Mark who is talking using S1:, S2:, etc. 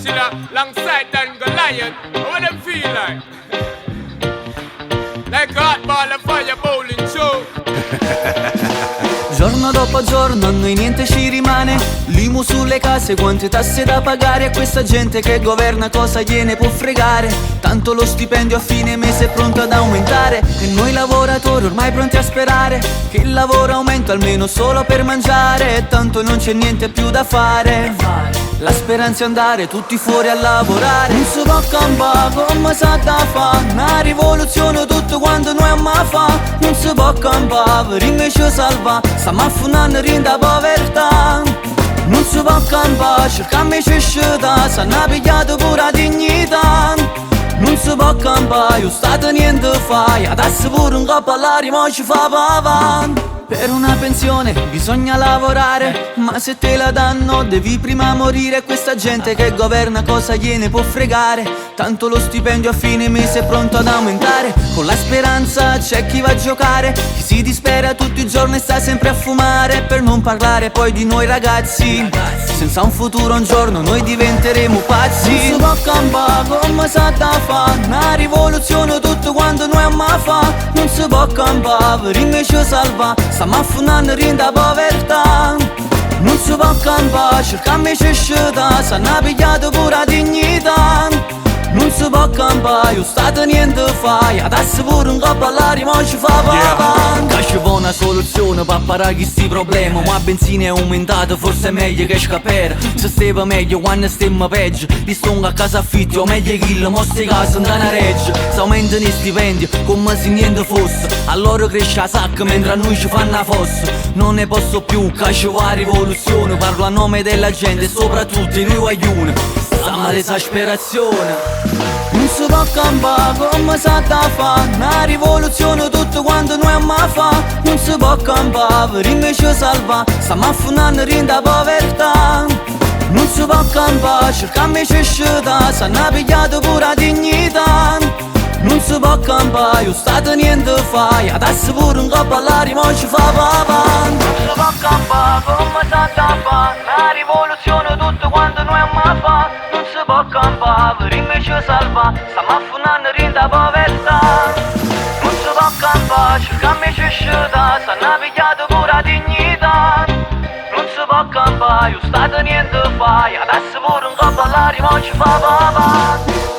S1: Angela, alongside Dan Goliath. What them feel like? Like a hot ball of fire bowling show.
S2: Giorno dopo giorno a noi niente ci rimane. L'IMU sulle case, quante tasse da pagare. A questa gente che governa cosa gliene può fregare. Tanto lo stipendio a fine mese è pronto ad aumentare. E noi lavoratori ormai pronti a sperare che il lavoro aumenta almeno solo per mangiare. E tanto non c'è niente più da fare. La speranza è andare tutti fuori a lavorare. Non si può campare come sa da fa. Una rivoluzione tutto quando noi amma fa. Non si può campare per invece salva. Stiamo affondando in da povertà. Non si può campare, cercando di scelta. S'hanno pigliato pure la dignità. Non si può campare, io stato niente fai. Adesso pure un capo all'aria ma ci fa avanti. Per una pensione bisogna lavorare, ma se te la danno devi prima morire. Questa gente che governa cosa gliene può fregare. Tanto lo stipendio a fine mese è pronto ad aumentare. Con la speranza c'è chi va a giocare, chi si dispera tutti i giorni e sta sempre a fumare. Per non parlare poi di noi ragazzi, senza un futuro un giorno noi diventeremo pazzi. Non si può campare come sa da fa. Una rivoluzione tutto quando noi amma fa. Non si può campare per invece salva. Stiamo affondando in da povertà. Non si può campare, cercando di scelta. S'hanno pigliato pure la dignità. Non si può campare, io stato niente fai. Adesso pure un capo all'aria ma ci fa avanti. Che ci vuole una soluzione per parare questi problemi. Ma benzina è aumentato, forse è meglio che scapere. Se stava meglio quando stiamo peggio. Li stongo a casa affitto, o meglio che le mostre case andano a reggio. Se aumentano i stipendi come se niente fosse. A loro cresce la sacca mentre a noi ci fanno la fossa. Non ne posso più, che ci va la rivoluzione. Parlo a nome della gente e soprattutto i noi guaglioni. Stiamo all'esasperazione. Non si può campare come sa da fa. Una rivoluzione tutto quanto noi amma fa. Non si può campare per invece salva. Stiamo affondando in da povertà. Non si può campare, cercando di scelta. S'hanno pigliato pure la dignità. Non si può campare, io stato niente fai. Adesso pure un capo all'aria ma ci fa avanti. Non si può campare come sa da fa. Una rivoluzione tutto quanto noi amma fa. Non si può campare per invece salva. Stiamo affondando in da povertà. Non si può campare, cercando di scelta. S'hanno pigliato pure la dignità. Non si può campare, io stato niente fai. Adesso pure un capo all'aria ma ci fa avanti.